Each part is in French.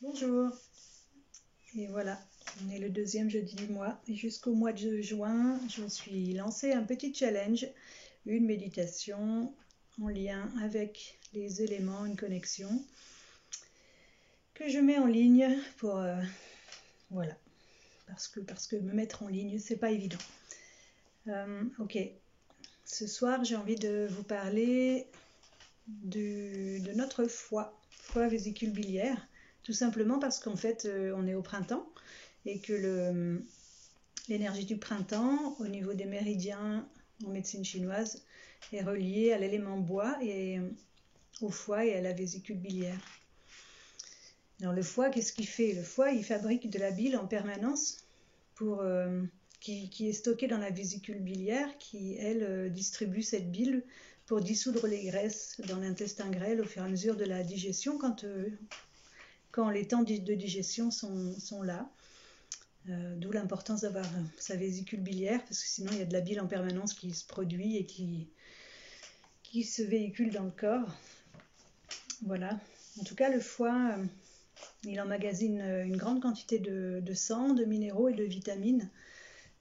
Bonjour, et voilà, on est le deuxième jeudi du mois et jusqu'au mois de juin, je me suis lancé un petit challenge, une méditation en lien avec les éléments, une connexion que je mets en ligne pour, voilà, parce que me mettre en ligne, c'est pas évident. Ok, ce soir, j'ai envie de vous parler de notre foie vésicule biliaire, tout simplement parce qu'en fait, on est au printemps et que l'énergie du printemps, au niveau des méridiens en médecine chinoise, est reliée à l'élément bois et au foie et à la vésicule biliaire. Alors le foie, qu'est-ce qu'il fait? Le foie, il fabrique de la bile en permanence qui est stockée dans la vésicule biliaire, qui, elle, distribue cette bile pour dissoudre les graisses dans l'intestin grêle au fur et à mesure de la digestion, quand les temps de digestion sont là. D'où l'importance d'avoir sa vésicule biliaire, parce que sinon il y a de la bile en permanence qui se produit et qui se véhicule dans le corps. Voilà. En tout cas, le foie, il emmagasine une grande quantité de sang, de minéraux et de vitamines.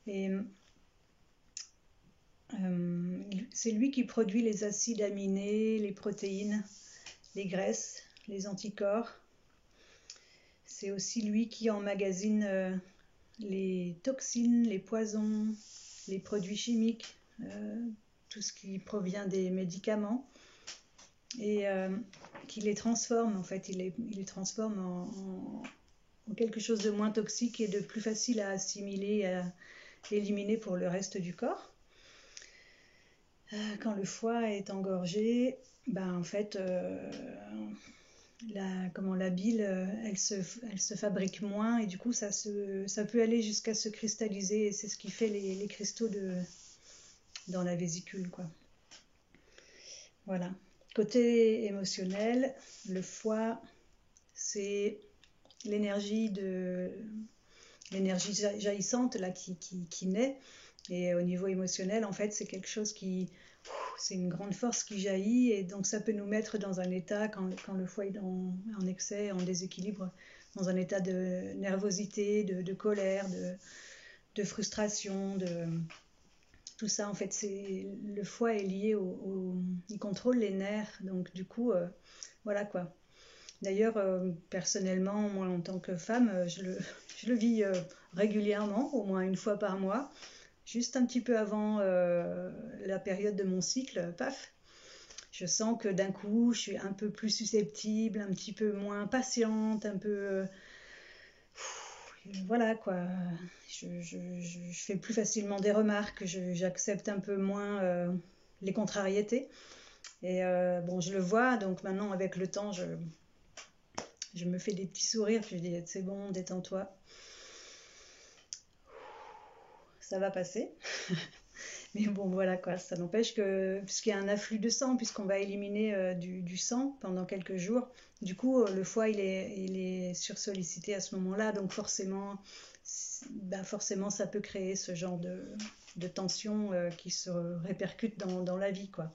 Et c'est lui qui produit les acides aminés, les protéines, les graisses, les anticorps. C'est aussi lui qui emmagasine les toxines, les poisons, les produits chimiques, tout ce qui provient des médicaments, et qui les transforme, en fait, il les transforme en quelque chose de moins toxique et de plus facile à assimiler, à éliminer pour le reste du corps. Quand le foie est engorgé, en fait, la bile, elle se fabrique moins, et du coup ça peut aller jusqu'à se cristalliser, et c'est ce qui fait les cristaux dans la vésicule, quoi. Voilà. Côté émotionnel, le foie, c'est l'énergie jaillissante là qui naît, et au niveau émotionnel, en fait, c'est quelque chose c'est une grande force qui jaillit, et donc ça peut nous mettre dans un état, quand le foie est en excès, en déséquilibre, dans un état de nervosité, de colère, de frustration, tout ça. En fait, le foie est lié il contrôle les nerfs, donc du coup, voilà quoi. D'ailleurs, personnellement, moi en tant que femme, je le vis régulièrement, au moins une fois par mois, juste un petit peu avant la période de mon cycle, paf, je sens que d'un coup, je suis un peu plus susceptible, un petit peu moins patiente, un peu... voilà quoi, je fais plus facilement des remarques, j'accepte un peu moins les contrariétés. Et bon, je le vois, donc maintenant, avec le temps, je me fais des petits sourires, puis je dis, c'est bon, détends-toi. Ça va passer. Mais bon, voilà quoi, ça n'empêche que, puisqu'il y a un afflux de sang, puisqu'on va éliminer du sang pendant quelques jours, du coup, le foie, il est sursollicité à ce moment-là, donc forcément, ça peut créer ce genre de tension qui se répercute dans la vie, quoi.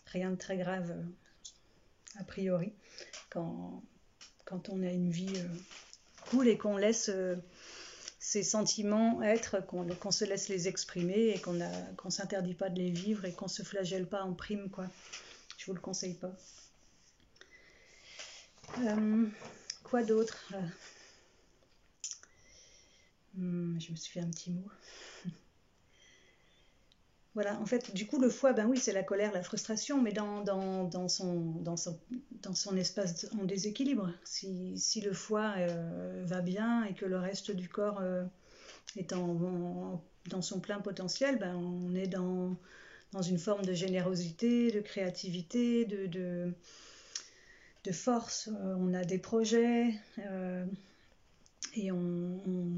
Rien de très grave, a priori, quand on a une vie cool et qu'on laisse ces sentiments être, qu'on se laisse les exprimer, et qu'on s'interdit pas de les vivre, et qu'on se flagelle pas en prime, quoi. Je vous le conseille pas. Quoi d'autre? Je me suis fait un petit mot. Voilà, en fait, du coup, le foie, ben oui, c'est la colère, la frustration, mais dans son espace en déséquilibre. Si le foie va bien, et que le reste du corps est dans son plein potentiel, ben on est dans une forme de générosité, de créativité, de force. On a des projets, et on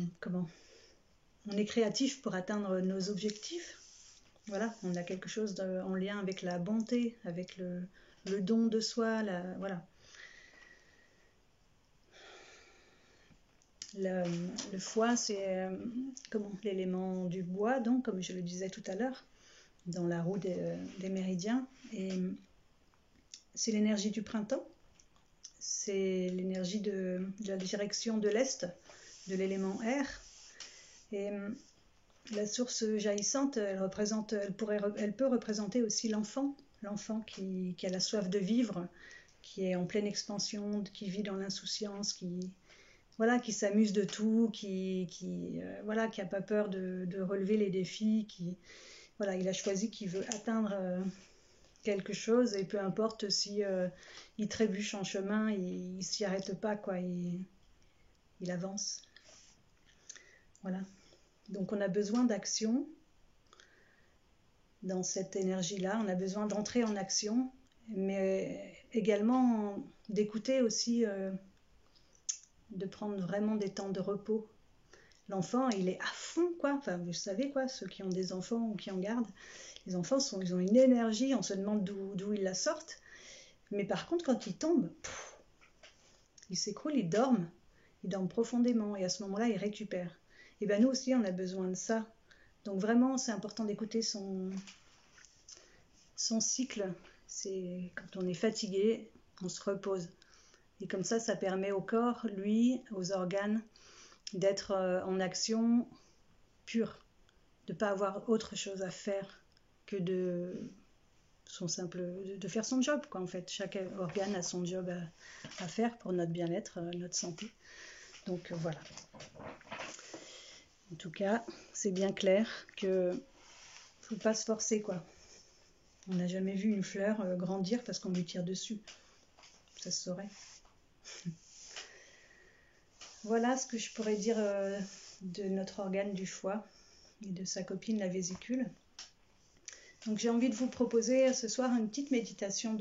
est créatif pour atteindre nos objectifs. Voilà, on a quelque chose en lien avec la bonté, avec le don de soi, voilà. Le foie, c'est l'élément du bois, donc, comme je le disais tout à l'heure, dans la roue des méridiens. Et c'est l'énergie du printemps. c'est l'énergie de la direction de l'Est, de l'élément air. Et la source jaillissante, elle peut représenter aussi l'enfant qui a la soif de vivre, qui est en pleine expansion, qui vit dans l'insouciance, qui s'amuse de tout, qui a pas peur de relever les défis, il a choisi qu'il veut atteindre quelque chose, et peu importe si il trébuche en chemin, il s'y arrête pas, il avance. Voilà. Donc on a besoin d'action dans cette énergie-là, on a besoin d'entrer en action, mais également d'écouter aussi, de prendre vraiment des temps de repos. L'enfant, il est à fond, Enfin, vous savez, ceux qui ont des enfants ou qui en gardent, les enfants, ils ont une énergie, on se demande d'où ils la sortent. Mais par contre, quand ils tombent, ils s'écroulent, ils dorment profondément, et à ce moment-là, ils récupèrent. Et bien nous aussi, on a besoin de ça. Donc vraiment, c'est important d'écouter son cycle. C'est quand on est fatigué, on se repose. Et comme ça permet au corps, aux organes, d'être en action pure, de ne pas avoir autre chose à faire que de faire son job, en fait. Chaque organe a son job à faire pour notre bien-être, notre santé. Donc voilà. En tout cas, c'est bien clair que faut pas se forcer, On n'a jamais vu une fleur grandir parce qu'on lui tire dessus. Ça se saurait. Voilà ce que je pourrais dire de notre organe du foie et de sa copine, la vésicule. Donc j'ai envie de vous proposer ce soir une petite méditation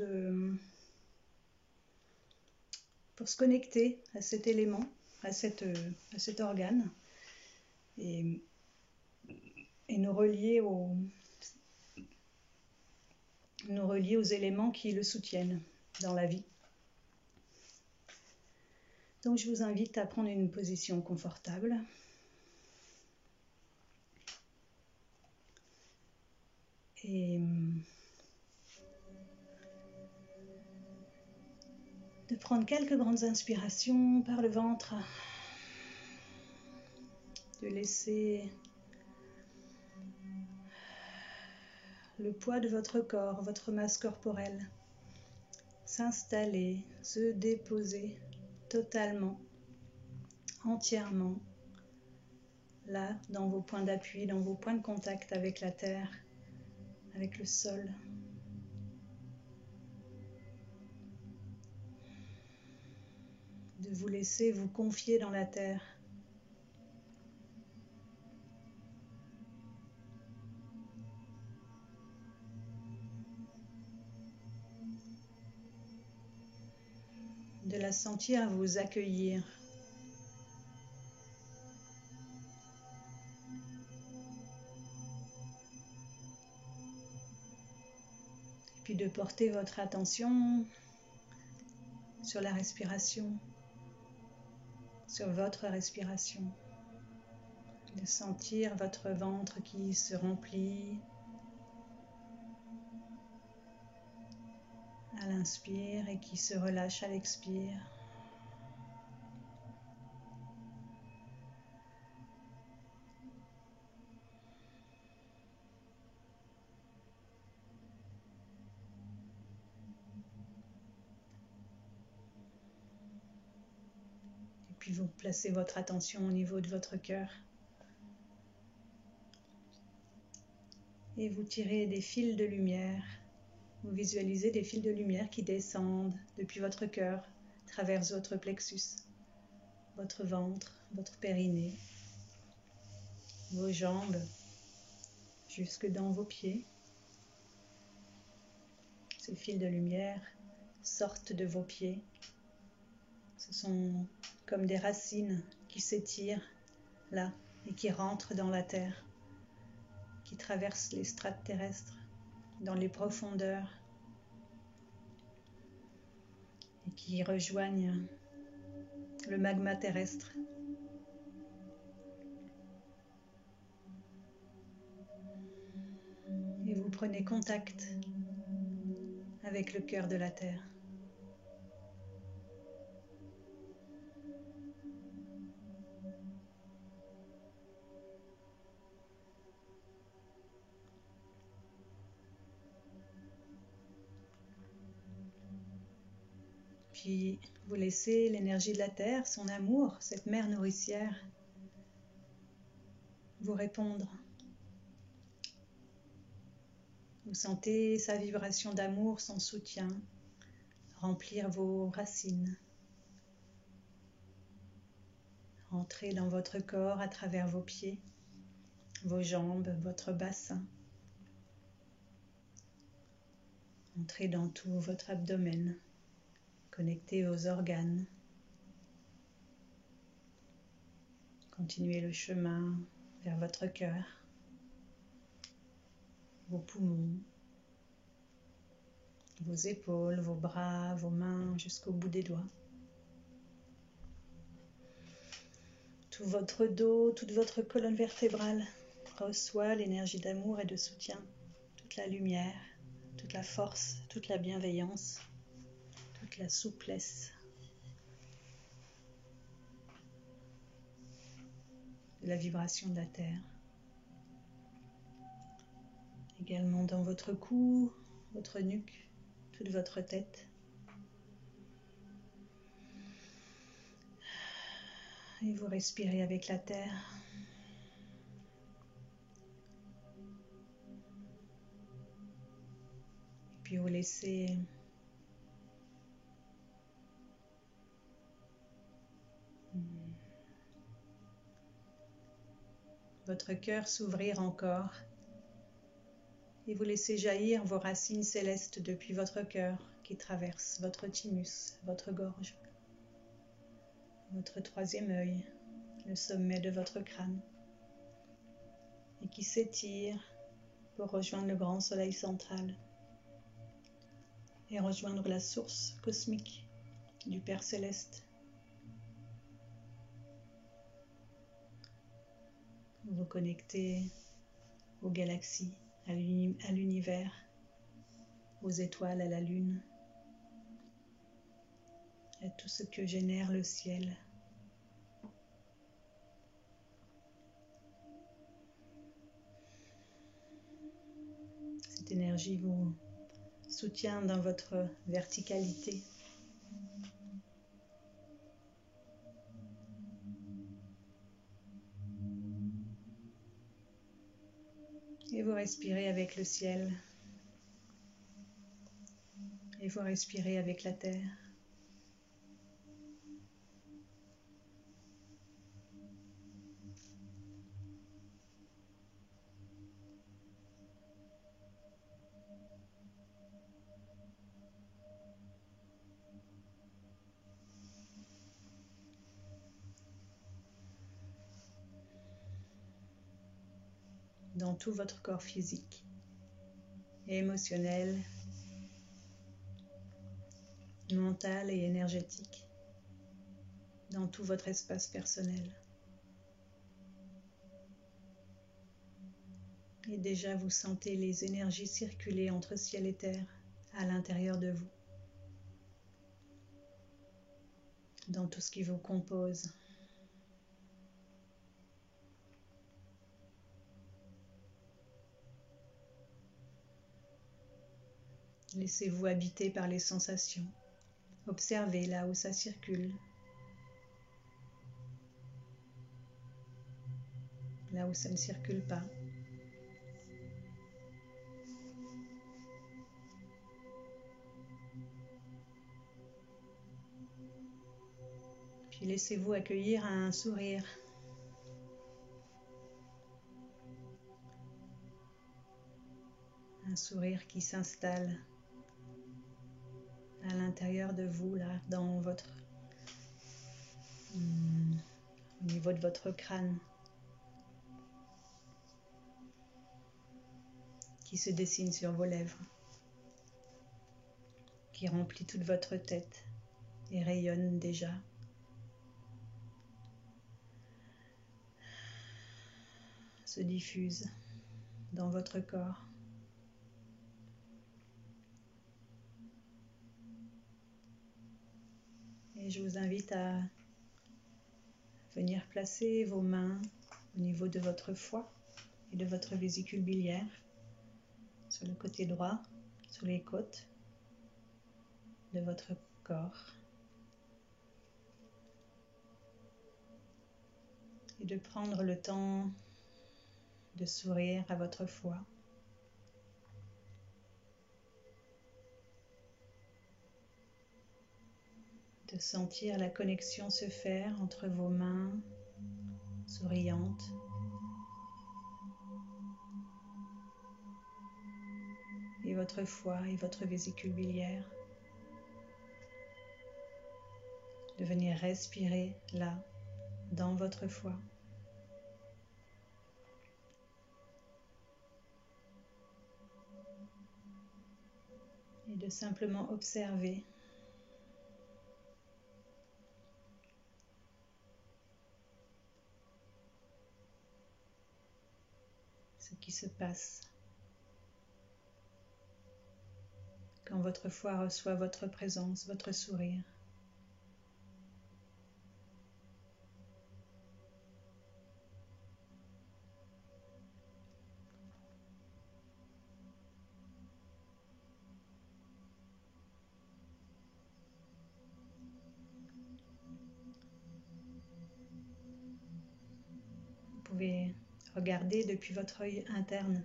pour se connecter à cet élément, à cet organe, et nous relier aux éléments qui le soutiennent dans la vie. Donc je vous invite à prendre une position confortable. Et de prendre quelques grandes inspirations par le ventre, de laisser le poids de votre corps, votre masse corporelle, s'installer, se déposer totalement, entièrement, là, dans vos points d'appui, dans vos points de contact avec la terre, avec le sol. De vous laisser vous confier dans la terre. De la sentir vous accueillir. Et puis de porter votre attention sur la respiration, sur votre respiration. De sentir votre ventre qui se remplit à l'inspire et qui se relâche à l'expire. Et puis vous placez votre attention au niveau de votre cœur. Et vous tirez des fils de lumière. Vous visualisez des fils de lumière qui descendent depuis votre cœur, traversent votre plexus, votre ventre, votre périnée, vos jambes, jusque dans vos pieds. Ces fils de lumière sortent de vos pieds. Ce sont comme des racines qui s'étirent là et qui rentrent dans la terre, qui traversent les strates terrestres, dans les profondeurs, et qui rejoignent le magma terrestre. Et vous prenez contact avec le cœur de la terre. puis vous laissez l'énergie de la terre, son amour, cette mère nourricière, vous répondre. Vous sentez sa vibration d'amour, son soutien, remplir vos racines. Entrez dans votre corps à travers vos pieds, vos jambes, votre bassin. Entrez dans tout votre abdomen, connecté aux organes. Continuez le chemin vers votre cœur, vos poumons, vos épaules, vos bras, vos mains jusqu'au bout des doigts. Tout votre dos, toute votre colonne vertébrale reçoit l'énergie d'amour et de soutien, toute la lumière, toute la force, toute la bienveillance, toute la souplesse de la vibration de la terre. Également dans votre cou, votre nuque, toute votre tête. Et vous respirez avec la terre. Et puis vous laissez votre cœur s'ouvrir encore. Et vous laissez jaillir vos racines célestes depuis votre cœur qui traversent votre thymus, votre gorge, votre troisième œil, le sommet de votre crâne, et qui s'étire pour rejoindre le grand soleil central et rejoindre la source cosmique du Père Céleste. Vous vous connectez aux galaxies, à l'univers, aux étoiles, à la lune, à tout ce que génère le ciel. Cette énergie vous soutient dans votre verticalité. Et vous respirez avec le ciel. Et vous respirez avec la terre. Dans tout votre corps physique et émotionnel, mental et énergétique, dans tout votre espace personnel. Et déjà vous sentez les énergies circuler entre ciel et terre à l'intérieur de vous, dans tout ce qui vous compose. Laissez-vous habiter par les sensations. Observez là où ça circule, là où ça ne circule pas. Puis laissez-vous accueillir un sourire. Un sourire qui s'installe à l'intérieur de vous, là, dans votre... au niveau de votre crâne, qui se dessine sur vos lèvres, qui remplit toute votre tête et rayonne déjà. Se diffuse dans votre corps. Et je vous invite à venir placer vos mains au niveau de votre foie et de votre vésicule biliaire, sur le côté droit, sur les côtes de votre corps. de prendre le temps de sourire à votre foi. De sentir la connexion se faire entre vos mains souriantes et votre foie et votre vésicule biliaire. De venir respirer là, dans votre foie. Et de simplement observer ce qui se passe quand votre foie reçoit votre présence, votre sourire. Vous pouvez regarder depuis votre œil interne,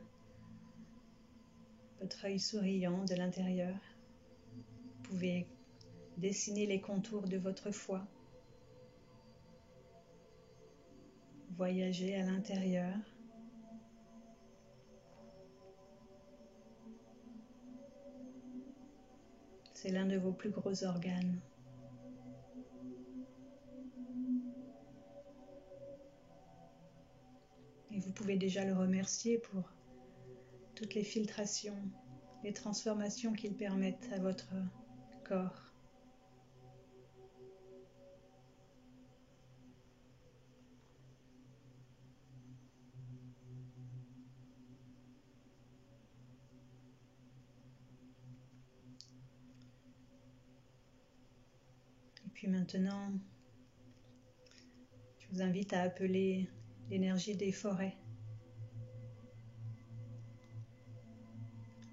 votre œil souriant de l'intérieur. Vous pouvez dessiner les contours de votre foie. Voyager à l'intérieur. C'est l'un de vos plus gros organes. Et vous pouvez déjà le remercier pour toutes les filtrations, les transformations qu'ils permettent à votre corps. Et puis maintenant, je vous invite à appeler l'énergie des forêts.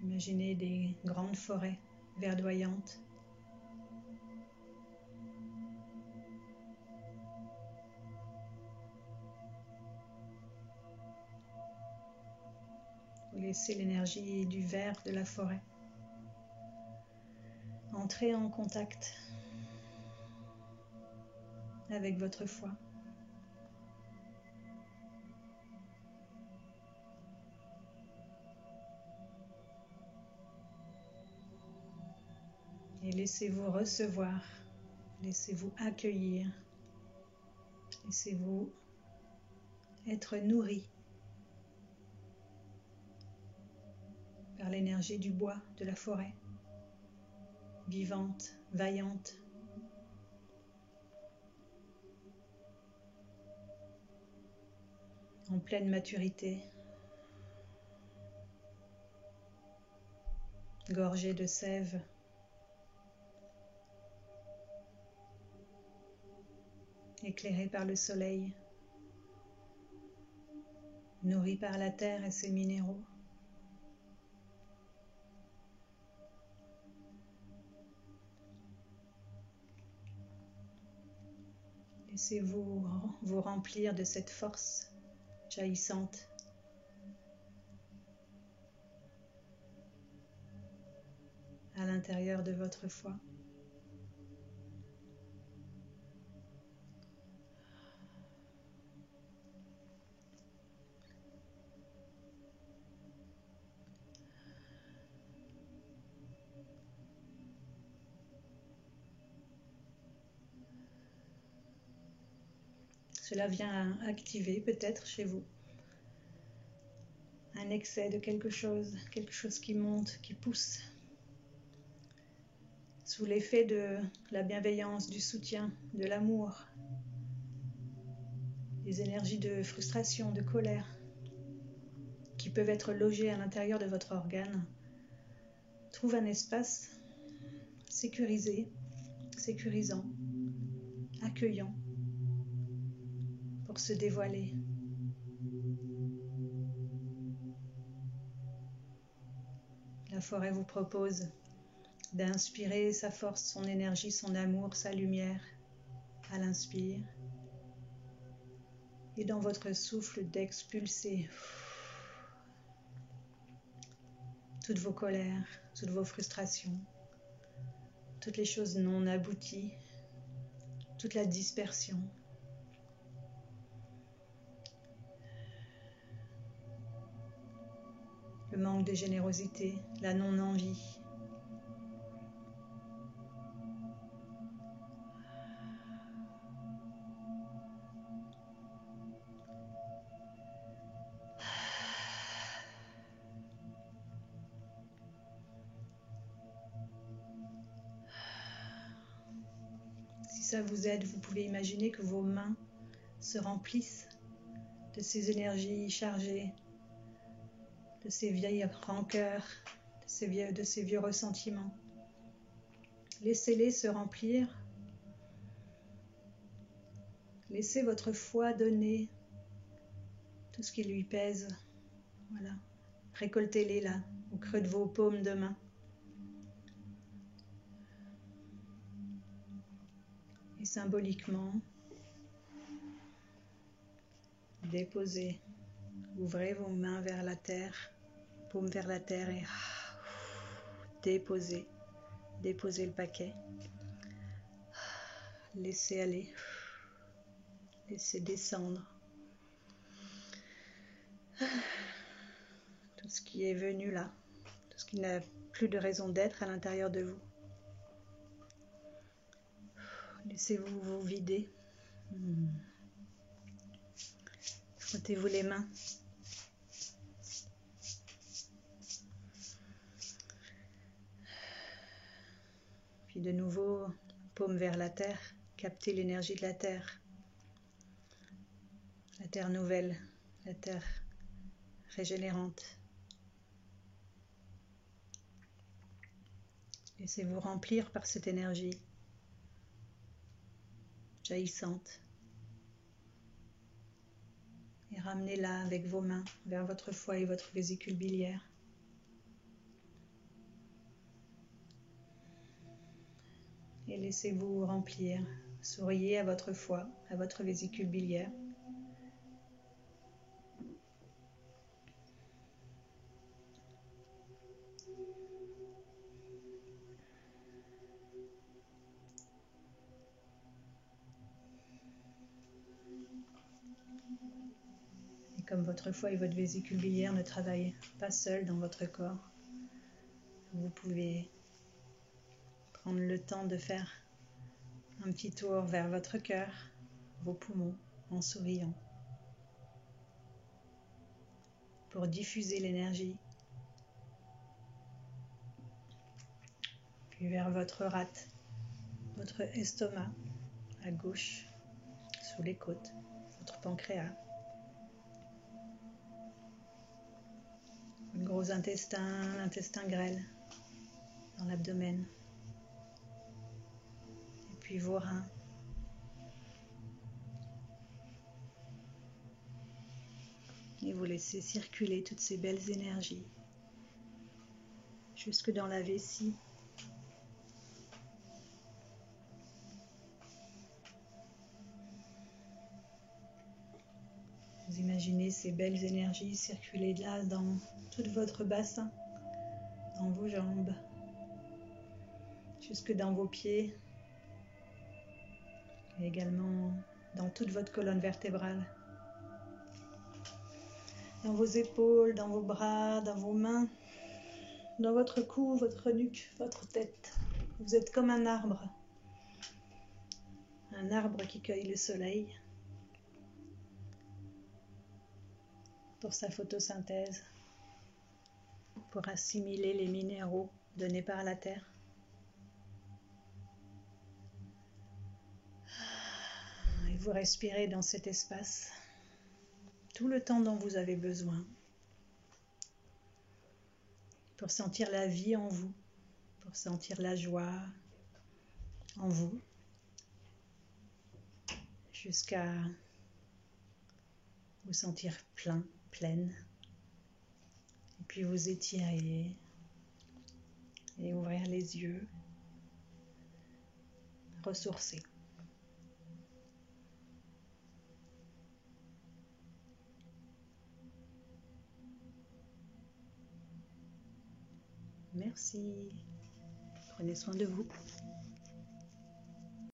Imaginez des grandes forêts verdoyantes. Vous laissez l'énergie du vert de la forêt entrer en contact avec votre foie. Et laissez-vous recevoir, laissez-vous accueillir, laissez-vous être nourri par l'énergie du bois, de la forêt, vivante, vaillante. En pleine maturité, gorgée de sève. Éclairée par le soleil, nourrie par la terre et ses minéraux. Laissez-vous vous remplir de cette force jaillissante. À l'intérieur de votre foie. Cela vient activer peut-être chez vous un excès de quelque chose qui monte, qui pousse, sous l'effet de la bienveillance, du soutien, de l'amour, des énergies de frustration, de colère, qui peuvent être logées à l'intérieur de votre organe. Trouve un espace sécurisé, sécurisant, accueillant, pour se dévoiler. La forêt vous propose d'inspirer sa force, son énergie, son amour, sa lumière à l'inspire et dans votre souffle d'expulser toutes vos colères, toutes vos frustrations, toutes les choses non abouties, toute la dispersion. Le manque de générosité, la non-envie. Si ça vous aide, vous pouvez imaginer que vos mains se remplissent de ces énergies chargées, de ces vieilles rancœurs, de ces vieux ressentiments. Laissez-les se remplir. Laissez votre foi donner tout ce qui lui pèse. Voilà. Récoltez-les là, au creux de vos paumes de main. Et symboliquement, déposez, ouvrez vos mains vers la terre, paume vers la terre et déposez le paquet. Laissez aller, laissez descendre tout ce qui est venu là, tout ce qui n'a plus de raison d'être à l'intérieur de vous. Laissez-vous vous vider. Frottez-vous les mains. Puis de nouveau, paume vers la terre. Captez l'énergie de la terre nouvelle, la terre régénérante. Laissez-vous remplir par cette énergie jaillissante et ramenez-la avec vos mains vers votre foie et votre vésicule biliaire. Et laissez-vous remplir. Souriez à votre foie, à votre vésicule biliaire. Et comme votre foie et votre vésicule biliaire ne travaillent pas seuls dans votre corps, vous pouvez prendre le temps de faire un petit tour vers votre cœur, vos poumons, en souriant, pour diffuser l'énergie, puis vers votre rate, votre estomac, à gauche, sous les côtes, votre pancréas, le gros intestin, l'intestin grêle, dans l'abdomen, et puis vos reins. Et vous laissez circuler toutes ces belles énergies jusque dans la vessie. Vous imaginez ces belles énergies circuler là dans tout votre bassin, dans vos jambes, jusque dans vos pieds, et également dans toute votre colonne vertébrale. Dans vos épaules, dans vos bras, dans vos mains, dans votre cou, votre nuque, votre tête. Vous êtes comme un arbre qui cueille le soleil pour sa photosynthèse, pour assimiler les minéraux donnés par la terre. Et vous respirez dans cet espace tout le temps dont vous avez besoin pour sentir la vie en vous, pour sentir la joie en vous, jusqu'à vous sentir plein, pleine, et puis vous étirer et ouvrir les yeux, ressourcer. Merci. Prenez soin de vous.